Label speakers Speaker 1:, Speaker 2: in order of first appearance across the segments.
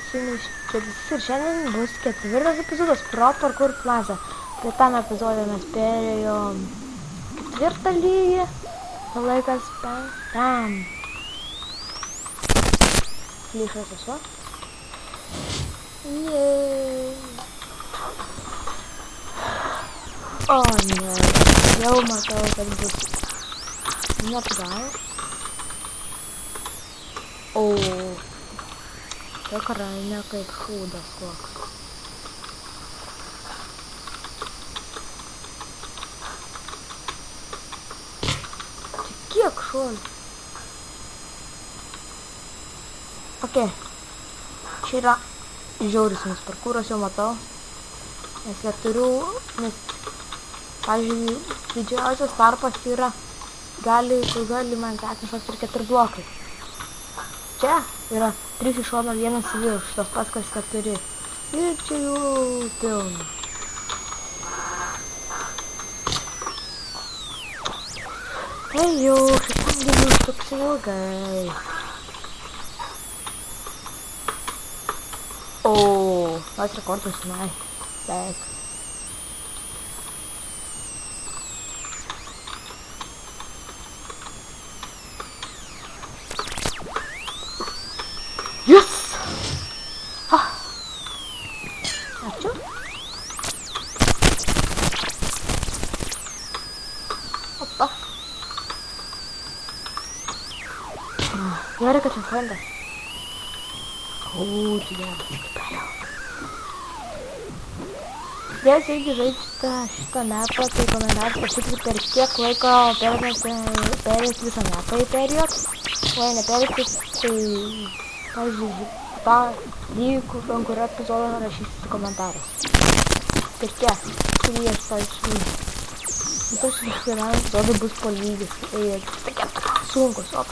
Speaker 1: Šis ir šiandien bus 4 epizodas Pro Parkour Plaza. Praeitam epizode mes perėjom 4 lygį, o laikas 5. Lyšas esu. O ne, jau matau, kad bus neapgavo. O, tikrai ne kaip šūdas koks. Kiek šuolių? Ok, čia yra žiaurisinis parkūras, jau matau. Nes pavyzdžiui, didžiausias tarpas yra gali man atnešas ir 4 blokai. Čia yra 3 iš šono, 1 į viršų, tas pats kas 4. Ir čia jų pilna. Tai jau, šitam gyvūs toks ilgai. O, tas rekordas, nai, beveik. Yes! Ačiū. Opa. Gerai, kad čia skrendas. O, čia gerai. Jeigu irgi žaidžiate šitą mapą, tai komentarus pasakykite, per kiek laiko perėjus visą mapą į perėjot. O jei neperėjus, tai pavyzdžiui, tą lygį, ant kurio epizodą rašysite komentarus. Per kiek? Lygis, pavyzdžiui. Visus kiekvienam epizodui bus po lygis. Ir tokie sunkus, ok.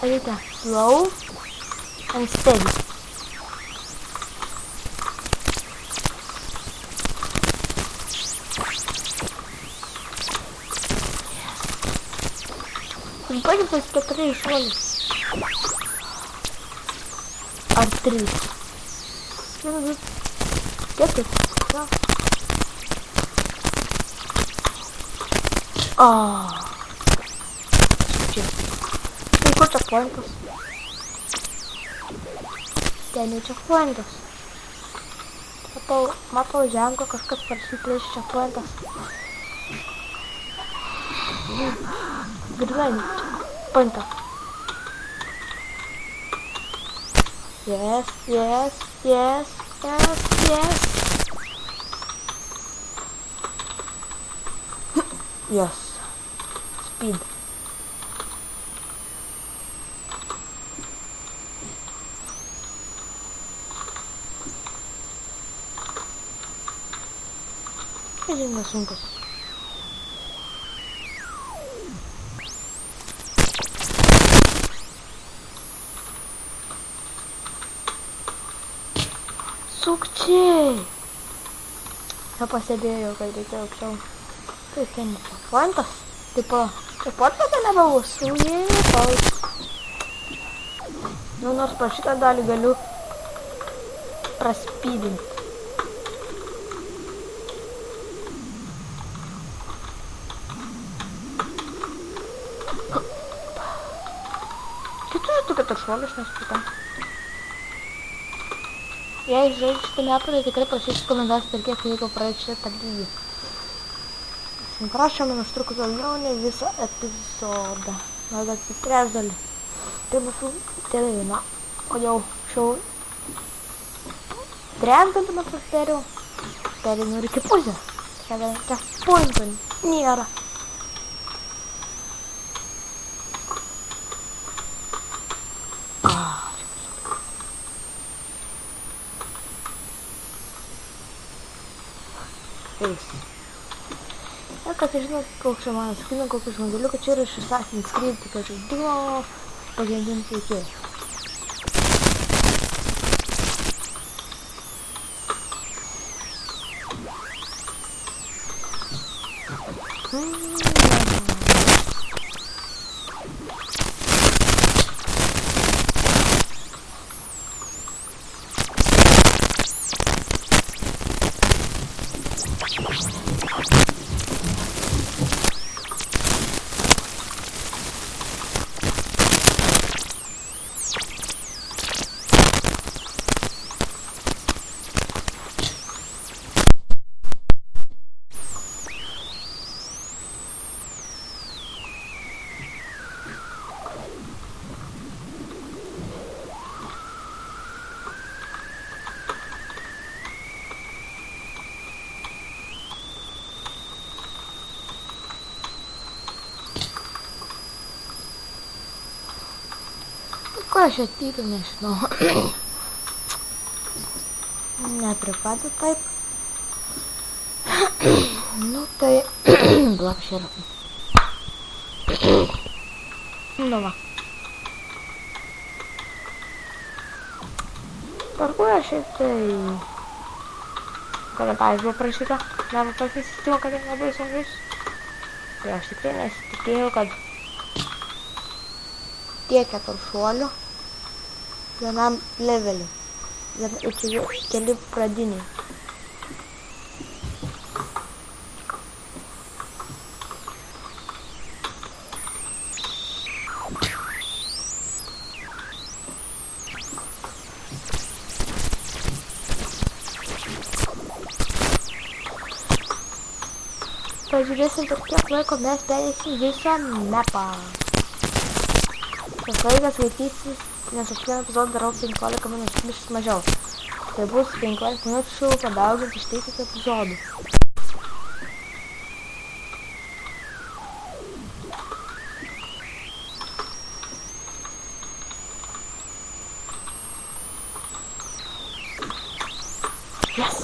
Speaker 1: Reikia slow and steady. Baigim tos 4 šuolius. Ar 3. Kiek taip? Čia. Tai kur checkpointas? Ten jau checkpointas. Matau ženklą, kažkas parsiplėš checkpointas. Girdai, checkpointą. Yes. Yes. Speed. Ini nesunkus. Sukčiai! Jau pasėdėjau, kad reikia aukščiau. Tai ten checkpointas. Tipo, checkpointas tai nebebus. Nu, nors per šitą dalį galiu praspydinti. Kitus tu 4 šuolius nespita. Jei žaidžiate mapą, tai tikrai prašysiu komentarus, per kiek laiko praeit šitą lygį. Prašom, man užtrukus daugiau nei visą epizodą. Gal dar tik 3 dalį. Tai bus tėlėjimą. O jau šiau 3 dalį mes perėjau. Perėjau ir iki pusę. Čia checkpointų nėra. Ir kad žinot, koks čia man skina, kokius modeliuką, čia yra iš Assassin's Creed, tokio žaidimo pagrindinis veikėjas. aš atykiu, nežinau. Nepripadu taip. Nu tai... Blakšėr. Nu va. Parkuoja šiaip tai... Komentarais buvo prašyta. Neva tokį sistemą, kad labai sunkius. Tai aš tikrai nesitikėjau, kad tiek 4 šuolių vienam leveliui. Ir čia keli pradiniai. Pažiūrėsim, per kiek laiko mes perėsim visą mapą. Tas laikas laikysis, nes aš vieną epizodą darau 15 minučių mažiau. Tai bus 15 minučių padauginti iš 30 epizodų. Yes!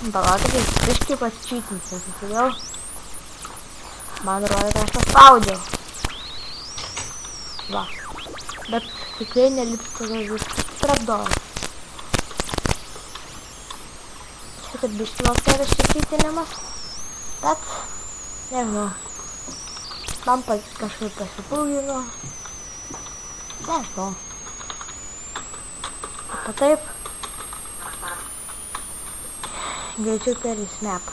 Speaker 1: Palauk, tai biškai pasčytinsiu, todėl man rodo, kad aš paspaudžiau. Va. Bet tikrai nelips todėl viskas trapdoja. Štai biškai vėl tai yra šitinimas, bet nežinau. Man kažkaip pasipūgino. Nežinau. O taip. Greičiau perės map.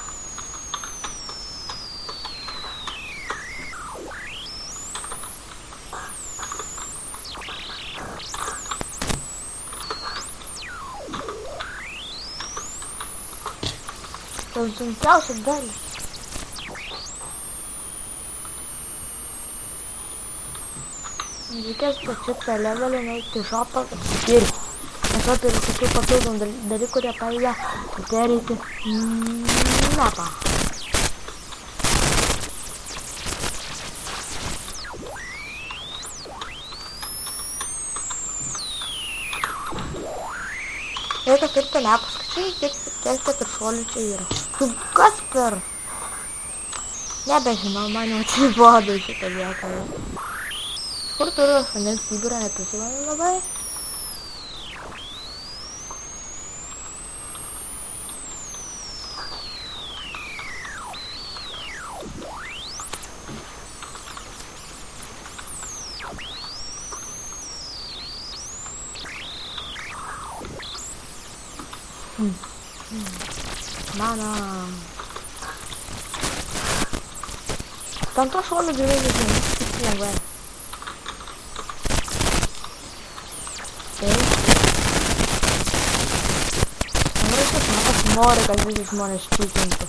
Speaker 1: Tai sunkiausia dalis. Reikės pačiu tą levelį nueiti į šopą ir aš turiu tokių papildomų dalykų, kurie padeda perėti mapą. Reikia kaip tą mapą skaičiai, kiek 4 šuolių čia yra. Tu kas per? Nebežinau, man jau atsibodo šitą vietą. Kur turiu vandens kibirą, neprisimenu labai. Mano. Tanto šuolių gerai žinai, tik lengvai. Tai. Aš noriu, kad visi žmonės čytintų.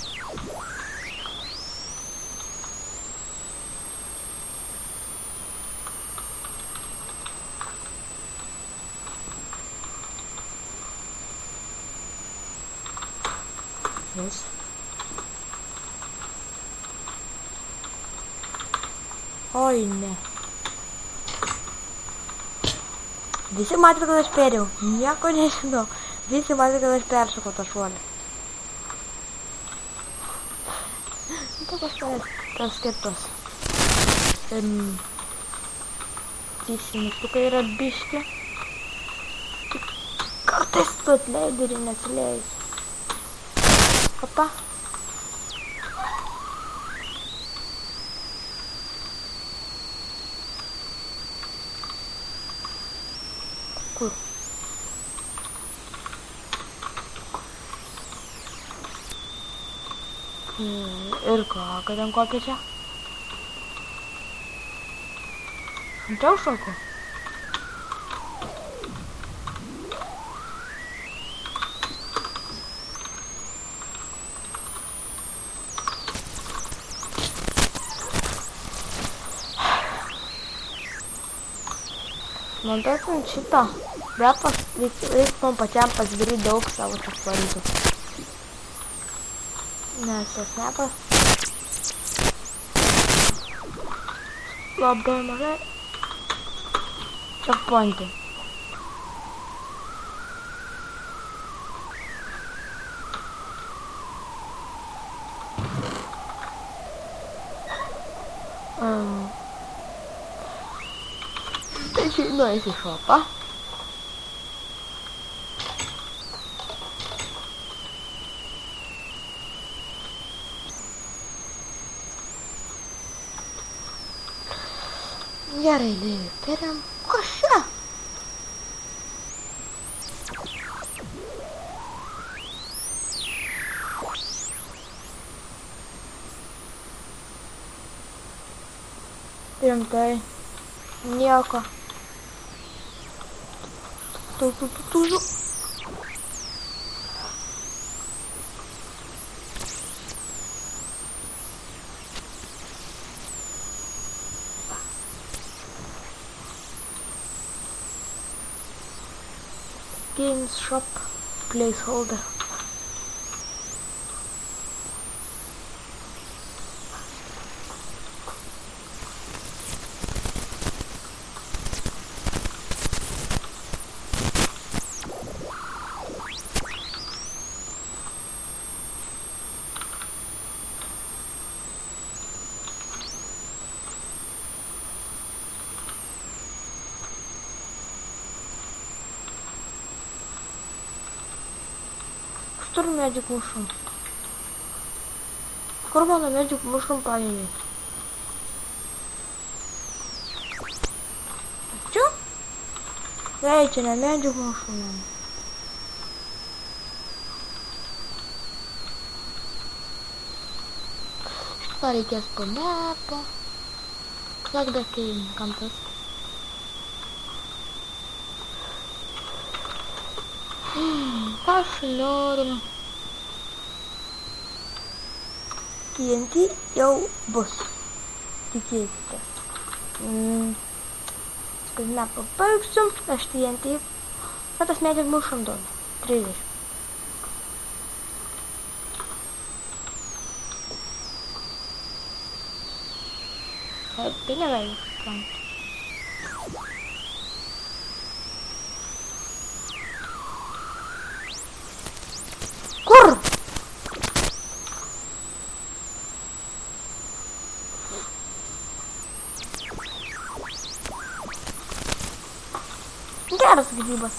Speaker 1: Yes. Oi, ne. Visi matė, kad aš perėjau. Nieko nežinau. Visi matė, kad aš peršokau tą šuolį. Tai pas tas skirtos. Teisinstukai yra biški. Kartais tu atleidi ir neatsileisi. Opa. Kur? Ir ką, kad ten kokia čia? Čia užšoku. montuojant šitą repą, reikia man pačiam pasidaryti daug savo čekpointų. Nes tas repas labai mažai čekpointų. Tai nueisiu į šopą. Gerai, dėkime. Kas čia? Rimtai. Nieko. Tūžu. Games shop placeholder. Kur magic mushroom? Kur mano magic mushroom paėmė? Čia? Ei, čia ne magic mushroom. Šitą reikės po mapą. Kiek dakėjim, kam tas? Aš noriu. TNT jau bus. Tikėkitės. Kad nepabaigsim, aš TNT. Bet tas magic mushroom duoda. 30. Tai neveikia. Kur? Geras grybas.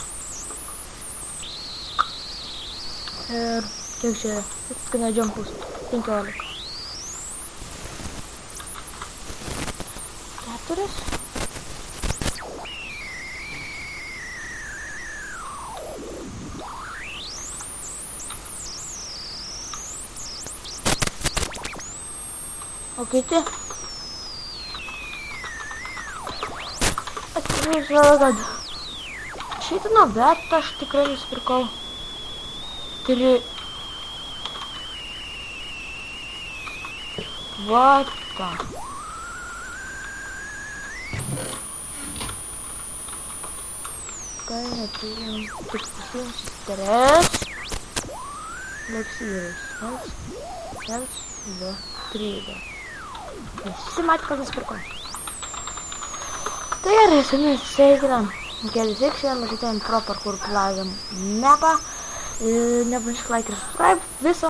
Speaker 1: Ir kiek čia skina džampus? 15. 4. O kiti? Atsiprašau, kad šitą novetą aš tikrai nusipirkau. Vatą. Kai neturim tik pasiimsiu 3. Leksyris. 1, 2, 3. Visi matė, kad nusipirkau. Tai gerai, su jumis sveikinam. Kelius šiandien matytumėm pro parkour plaza mapą. Nepamirškit like ir subscribe. Viso.